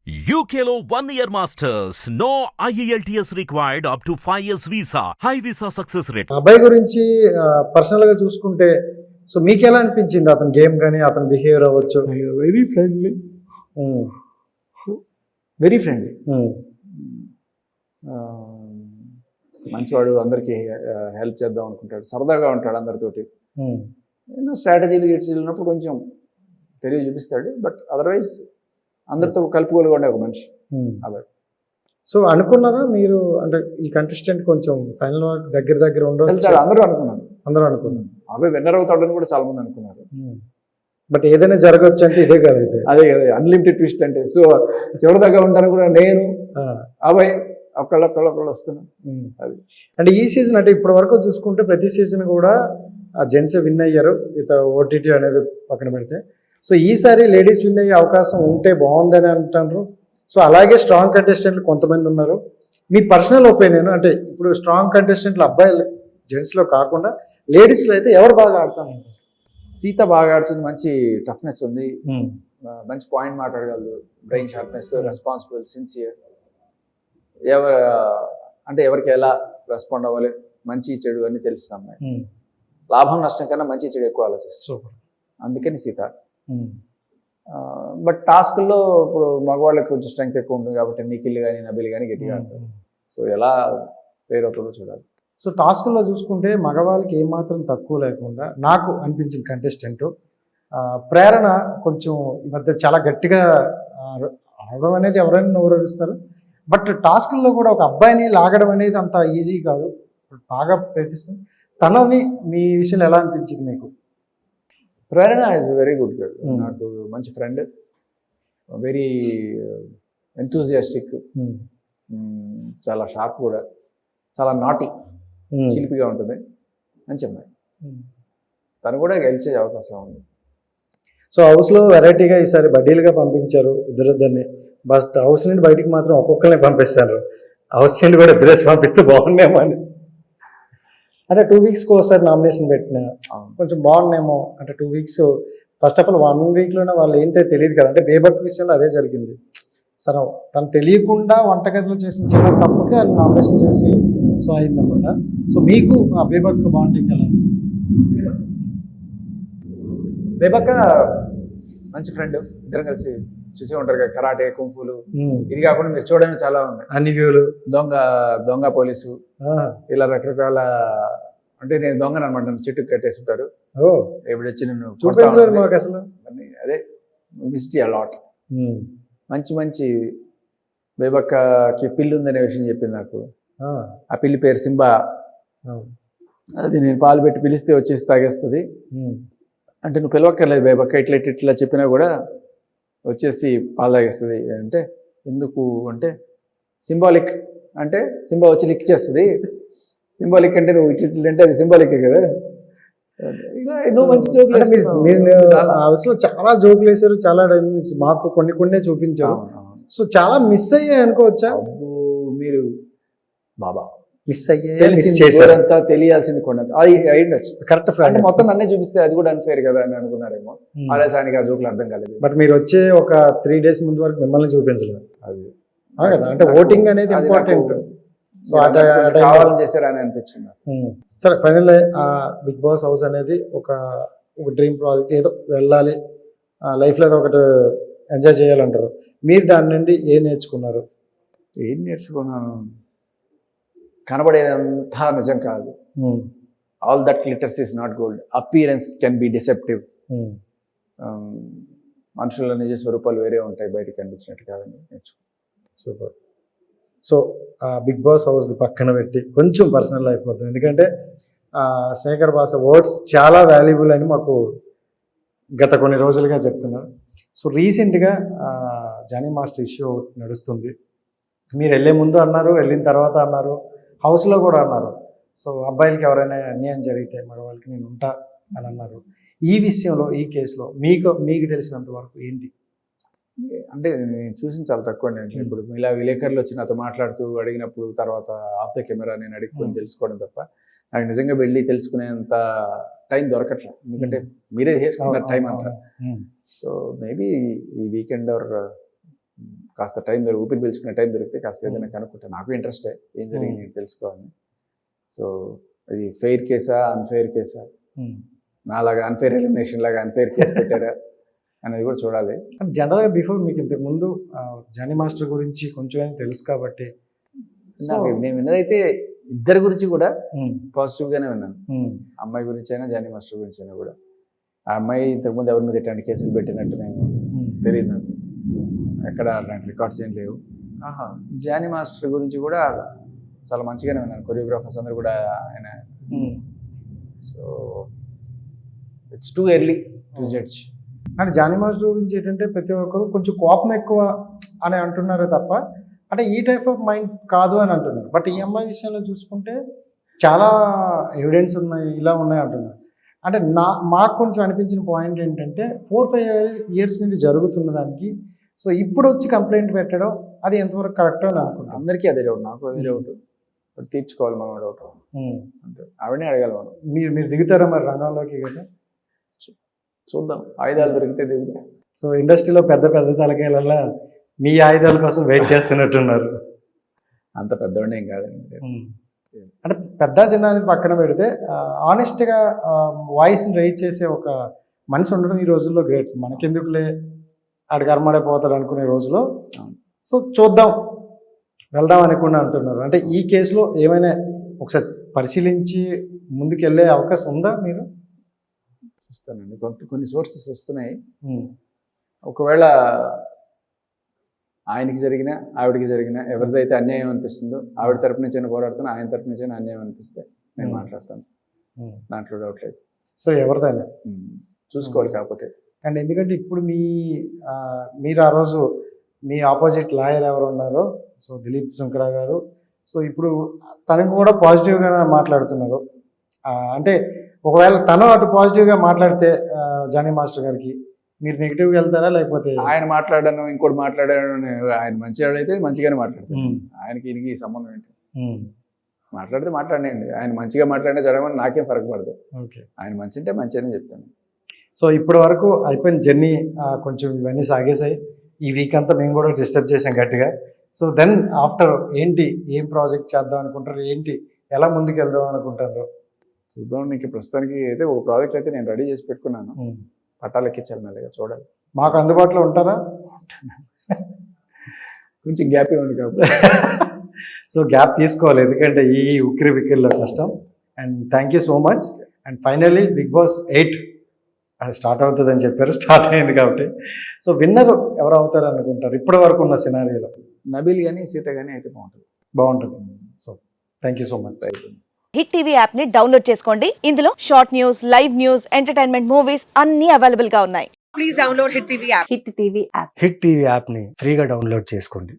UKLO 1 year masters. No IELTS required up to 5 years visa. High visa success rate. అబ్బాయి గురించి personal గా చూసుకుంటే so మీకు ఎలా అనిపించింది అతని గేమ్ కానీ అతని బిహేవియర్ అవ్వచ్చు? వెరీ ఫ్రెండ్లీ, వెరీ ఫ్రెండ్లీ, మంచివాడు, అందరికీ హెల్ప్ చేద్దాం అనుకుంటాడు, సరదాగా ఉంటాడు అందరితోటి. ఏదో స్ట్రాటజీలు వెళ్ళినప్పుడు కొంచెం తెలివి చూపిస్తాడు, బట్ అదర్వైజ్ అందరితో కలుపుకోలుగా ఒక మనిషి అబ్బాయి. సో అనుకున్నారా మీరు, అంటే ఈ కంటెస్టెంట్ కొంచెం ఫైనల్ దగ్గర ఉండవచ్చు? అందరూ అనుకున్నారు, అబ్బాయి విన్నర్ అవుతాడని కూడా చాలా మంది అనుకున్నారు. బట్ ఏదైనా జరగవచ్చు అంటే ఇదే కదా, అదే కదా అన్లిమిటెడ్ ట్విస్ట్ అంటే. సో చివరి దగ్గర ఉంటాను కూడా నేను అబ్బాయి ఒకళ్ళొకళ్ళు వస్తున్నాను. అది అంటే ఈ సీజన్ అంటే ఇప్పటి వరకు చూసుకుంటే ప్రతి సీజన్ కూడా జెంట్స్ విన్ అయ్యారు, విత్ ఓటీటీ అనేది పక్కన పెడితే. సో ఈసారి లేడీస్ విన్ అయ్యే అవకాశం ఉంటే బాగుందని అంటారు. సో అలాగే స్ట్రాంగ్ కంటెస్టెంట్లు కొంతమంది ఉన్నారు. మీ పర్సనల్ ఒపీనియన్ అంటే ఇప్పుడు స్ట్రాంగ్ కంటెస్టెంట్లు అబ్బాయిలు జెంట్స్లో కాకుండా లేడీస్లో అయితే ఎవరు బాగా ఆడతారు? సీత బాగా ఆడుతుంది, మంచి టఫ్నెస్ ఉంది, మంచి పాయింట్ మాట్లాడగలదు, బ్రెయిన్ షార్ప్నెస్, రెస్పాన్సిబుల్, సిన్సియర్, ఎవరికి ఎలా రెస్పాండ్ అవ్వాలి, మంచి చెడు అని తెలిసిన అమ్మాయి. లాభం నష్టం కన్నా మంచి చెడు ఎక్కువ ఆలోచిస్తుంది, అందుకని సీత. బట్ టాస్క్లో ఇప్పుడు మగవాళ్ళకి కొంచెం స్ట్రెంగ్త్ ఎక్కువ ఉంటుంది కాబట్టి నిఖిల్ కానీ నబిల్ కానీ గట్టిగా ఆడతారు. సో ఎలా ఫెయిర్ అవుతుందో చూడాలి. సో టాస్క్లో చూసుకుంటే మగవాళ్ళకి ఏమాత్రం తక్కువ లేకుండా నాకు అనిపించిన కంటెస్టెంట్ ప్రేరణ. కొంచెం ఈ మధ్య చాలా గట్టిగా ఆడడం అనేది ఎవరైనా నోరూరుస్తారు, బట్ టాస్క్లో కూడా ఒక అబ్బాయిని లాగడం అనేది అంత ఈజీ కాదు, బాగా ప్రయత్నిస్తుంది. తనని మీ విషయంలో ఎలా అనిపించింది మీకు? ప్రేరణ ఈజ్ వెరీ గుడ్ గర్ల్, నాకు మంచి ఫ్రెండ్, వెరీ ఎంతూజియాస్టిక్, చాలా షార్ప్ కూడా, చాలా నాటి, చిలిపిగా ఉంటుంది, మంచి అమ్మాయి. తను కూడా గెలిచే అవకాశం ఉంది. సో హౌస్లో వెరైటీగా ఈసారి బడ్డీలుగా పంపించారు ఇద్దరిద్దరిని, బట్ హౌస్ నుండి బయటికి మాత్రం ఒక్కొక్కరిని పంపిస్తారు. హౌస్ నుండి కూడా ఇద్దరేసి పంపిస్తే బాగుండేమో అని, అంటే 2 వీక్స్కి ఒకసారి నామినేషన్ పెట్టిన కొంచెం బాగుండేమో. అంటే 2 వీక్స్ ఫస్ట్ ఆఫ్ ఆల్ 1 వీక్లోనే వాళ్ళు ఏంటో తెలియదు కదా. అంటే బేబక్ విషయంలో అదే జరిగింది. సరే తను తెలియకుండా వంటగదిలో చేసిన చిన్న తప్పుకి వాళ్ళు నామినేషన్ చేసి సో అయిందనమాట. సో మీకు ఆ బేబక్ బాండింగ్ ఎలా? బేబక్క మంచి ఫ్రెండ్, ఇద్దరం కలిసి చూసే ఉంటారు కదా, కరాటే, కుంఫులు. ఇది కాకుండా మీరు చూడడానికి చాలా ఉన్నాయి, అన్ని వ్యూలు, దొంగ పోలీసు, ఇలా రకరకాల. అంటే నేను దొంగను అనమాట, నన్ను చెట్టుకు కట్టేసి ఉంటారు, ఎప్పుడు వచ్చి నేను చూపించలేదు మాకు అసలు. అదే మిస్టీ అలాట్. మంచి బేబక్కకి పిల్లి ఉందనే విషయం చెప్పింది నాకు. ఆ పిల్లి పేరు సింబా. అది నేను పాలు పెట్టి పిలిస్తే వచ్చేసి తాగేస్తుంది. అంటే నువ్వు పిలవక్కర్లేదు బేబక్క, ఇట్లా చెప్పినా కూడా వచ్చేసి పాలు తాగేస్తుంది. అంటే ఎందుకు అంటే సింబాలిక్, అంటే సింబా వచ్చి లిక్ చేస్తుంది. సింబాలిక్ అంటే నువ్వు ఇట్లా అంటే అది సింబాలిక్ కదా. ఇలా ఎన్నో మంచి జోకులు, చాలా జోకులు వేసారు, చాలా మాకు కొన్ని చూపించారు. సో చాలా మిస్ అయ్యాయి అనుకోవచ్చా? మీరు బాబా మిస్ అయ్యేంతా తెలియాల్సింది కొండ అది అయ్యిండొచ్చు. కరెక్ట్, అంటే మొత్తం నన్నే చూపిస్తే అది కూడా అన్ఫేర్ కదా అని అనుకున్నారేమో. ఆలస్యానికి ఆ జోకులు అర్థం కాలేదు. బట్ మీరు వచ్చే ఒక 3 days ముందు వరకు మిమ్మల్ని చూపించలేదు అది కదా. అంటే ఓటింగ్ అనేది ఇంపార్టెంట్. సో కావాలని చేశారని అనిపించింది. సరే, ఫైనల్ బిగ్ బాస్ హౌస్ అనేది ఒక డ్రీమ్ ప్రాజెక్ట్, ఏదో వెళ్ళాలి లైఫ్లో ఏదో ఒకటి ఎంజాయ్ చేయాలంటారు. మీరు దాని నుండి ఏం నేర్చుకున్నారు? ఏం నేర్చుకున్నాను, కనబడేదంతా నిజం కాదు. All that glitters is not gold, appearance can be deceptive. మనుషుల నిజ స్వరూపాలు వేరే ఉంటాయి, బయటకు కనిపించినట్టు కాదని నేర్చుకున్నాను. Super. So Bigg Boss house పక్కన పెట్టి కొంచెం పర్సనల్ లైఫ్ అవుతుంది, ఎందుకంటే శేఖర్ భాష వర్డ్స్ చాలా వాల్యుబుల్ అని మాకు గత కొన్ని రోజులుగా చెప్తున్నారు. సో రీసెంట్గా జానీ మాస్టర్ ఇష్యూ నడుస్తుంది. మీరు వెళ్ళే ముందు అన్నారు, వెళ్ళిన తర్వాత అన్నారు, హౌస్లో కూడా అన్నారు. సో అబ్బాయిలకి ఎవరైనా అన్యాయం జరిగితే మగవాళ్ళకి నేను ఉంటా అని అన్నారు. ఈ విషయంలో, ఈ కేసులో మీకు తెలిసినంత వరకు ఏంటి? అంటే నేను చూసిన చాలా తక్కువ. ఇప్పుడు ఇలా విలేకరులు వచ్చి నాతో మాట్లాడుతూ అడిగినప్పుడు తర్వాత ఆఫ్ ద కెమెరా నేను అడుగుకొని తెలుసుకోవడం తప్ప నాకు నిజంగా వెళ్ళి తెలుసుకునేంత టైం దొరకట్లేదు, ఎందుకంటే మీరే చేసుకున్నారు టైం అంతా. సో మేబీ ఈ వీకెండ్ ఆర్ కాస్త ఊపిరి పీల్చుకునే టైం దొరికితే కాస్త ఏదైనా కనుక్కుంటా. నాకు ఇంట్రెస్టే ఏం జరిగింది నేను తెలుసుకోవాలని. సో అది ఫెయిర్ కేసా అన్ఫెయిర్ కేసా, నాలాగా అన్ఫెయిర్ ఎలిమినేషన్ లాగా అన్ఫెయిర్ కేసు పెట్టారా అనేది కూడా చూడాలి. అంటే జనరల్గా బిఫోర్ మీకు ఇంతకుముందు జానీ మాస్టర్ గురించి కొంచెం తెలుసు కాబట్టి నాకు నేను విన్నదైతే ఇద్దరి గురించి కూడా పాజిటివ్గానే విన్నాను. అమ్మాయి గురించి అయినా జానీ మాస్టర్ గురించి అయినా కూడా. ఆ అమ్మాయి ఇంతకుముందు ఎవరి మీద ఎట్లాంటి కేసులు పెట్టినట్టు నేను తెలియదు, నాకు ఎక్కడ అలాంటి రికార్డ్స్ ఏం లేవు. జానీ మాస్టర్ గురించి కూడా చాలా మంచిగానే విన్నాను. కొరియోగ్రాఫర్స్ అందరూ కూడా ఆయన. So it's too early to judge. అంటే జానీ మాస్టర్ గురించి ఏంటంటే ప్రతి ఒక్కరు కొంచెం కోపం ఎక్కువ అని అంటున్నారు తప్ప అంటే ఈ టైప్ ఆఫ్ మైండ్ కాదు అని అంటున్నారు. బట్ ఈ అమ్మాయి విషయంలో చూసుకుంటే చాలా ఎవిడెన్స్ ఉన్నాయి, ఇలా ఉన్నాయి అంటున్నారు. అంటే మాకు కొంచెం అనిపించిన పాయింట్ ఏంటంటే 4-5 years నుండి జరుగుతున్న దానికి సో ఇప్పుడు వచ్చి కంప్లైంట్ పెట్టడం అది ఎంతవరకు కరెక్ట్ అని అనుకుంటాం. అందరికీ అదే డౌట్, నాకు అదే డౌట్. తీర్చుకోవాలి మనం డౌట్ అంతే, ఆవిడనే అడగాలి మనం. మీరు దిగుతారా మరి రంగంలోకి కదా? చూద్దాం, ఆయుధాలు దొరికితే దిగుతాం. సో ఇండస్ట్రీలో పెద్ద తలకాయలల్లా మీ ఆయుధాల కోసం వెయిట్ చేస్తున్నట్టున్నారు. అంత పెద్దవాడిని ఏం కాదండి. అంటే పెద్ద చిన్న అనేది పక్కన పెడితే ఆనెస్ట్గా వాయిస్ని రైజ్ చేసే ఒక మనిషి ఉండడం ఈ రోజుల్లో గ్రేట్. మనకెందుకులే ఆడికి అరమడైపోతాడు అనుకునే రోజులో సో చూద్దాం వెళ్దాం అనుకుని అంటున్నారు. అంటే ఈ కేసులో ఏమైనా ఒకసారి పరిశీలించి ముందుకెళ్ళే అవకాశం ఉందా మీరు? చూస్తానండి, కొన్ని సోర్సెస్ వస్తున్నాయి. ఒకవేళ ఆయనకి జరిగిన ఆవిడకి జరిగిన ఎవరిదైతే అన్యాయం అనిపిస్తుందో ఆవిడ తరపు నుంచి అయినా పోరాడుతాను, ఆయన తరపు నుంచి అయినా అన్యాయం అనిపిస్తే నేను మాట్లాడతాను, దాంట్లో డౌట్ లేదు. సో ఎవరిదైనా చూసుకోవాలి కాకపోతే. అండ్ ఎందుకంటే ఇప్పుడు మీరు ఆ రోజు మీ ఆపోజిట్ లాయర్ ఎవరు ఉన్నారో సో దిలీప్ శంకరా గారు, సో ఇప్పుడు తనకు కూడా పాజిటివ్గా మాట్లాడుతున్నారు. అంటే ఒకవేళ తను అటు పాజిటివ్గా మాట్లాడితే జానీ మాస్టర్ గారికి మీరు నెగిటివ్గా వెళ్తారా లేకపోతే? ఆయన మాట్లాడాను ఇంకోటి మాట్లాడాను, ఆయన మంచివాడైతే మంచిగానే మాట్లాడతాను. ఆయనకి ఈయనకి సంబంధం ఏంటి? మాట్లాడితే మాట్లాడండి, ఆయన మంచిగా మాట్లాడినా జరగమని నాకేం ఫరక పడదు. ఓకే, ఆయన మంచి అంటే మంచి అని చెప్తాను. సో ఇప్పటి వరకు అయిపోయిన జర్నీ కొంచెం ఇవన్నీ సాగేసాయి. ఈ వీక్ అంతా మేము కూడా డిస్టర్బ్ చేసాం గట్టిగా. సో దెన్ ఆఫ్టర్ ఏంటి, ఏం ప్రాజెక్ట్ చేద్దాం అనుకుంటారు, ఏంటి ఎలా ముందుకు వెళ్దాం అనుకుంటారు? చూద్దాం. నీకు ప్రస్తుతానికి అయితే ఒక ప్రాజెక్ట్ అయితే నేను రెడీ చేసి పెట్టుకున్నాను, పట్టాలు ఎక్కించాలి మెల్లగా, చూడాలి. మాకు అందుబాటులో ఉంటారా? కొంచెం గ్యాప్ ఇవ్వండి కాబట్టి. సో గ్యాప్ తీసుకోవాలి ఎందుకంటే ఈ ఉక్కిరి బిక్కిరిలో కష్టం. And thank you so much. And finally Bigg Boss 8 start అవుతుందని చెప్పారు, స్టార్ట్ అయింది కాబట్టి సో విన్నర్ ఎవరు అవుతారు అనుకుంటారు ఇప్పటి వరకు ఉన్న సినారియోలో? నబీల్ కానీ సీత కానీ అయితే బాగుంటుంది. So thank you so much. Hit TV app ని డౌన్లోడ్ చేసుకోండి. ఇందులో short news, live news, entertainment movies అన్ని అవైలబుల్ గా ఉన్నాయి. Please download hit TV app. Hit TV యాప్ని ఫ్రీగా డౌన్లోడ్ చేసుకోండి.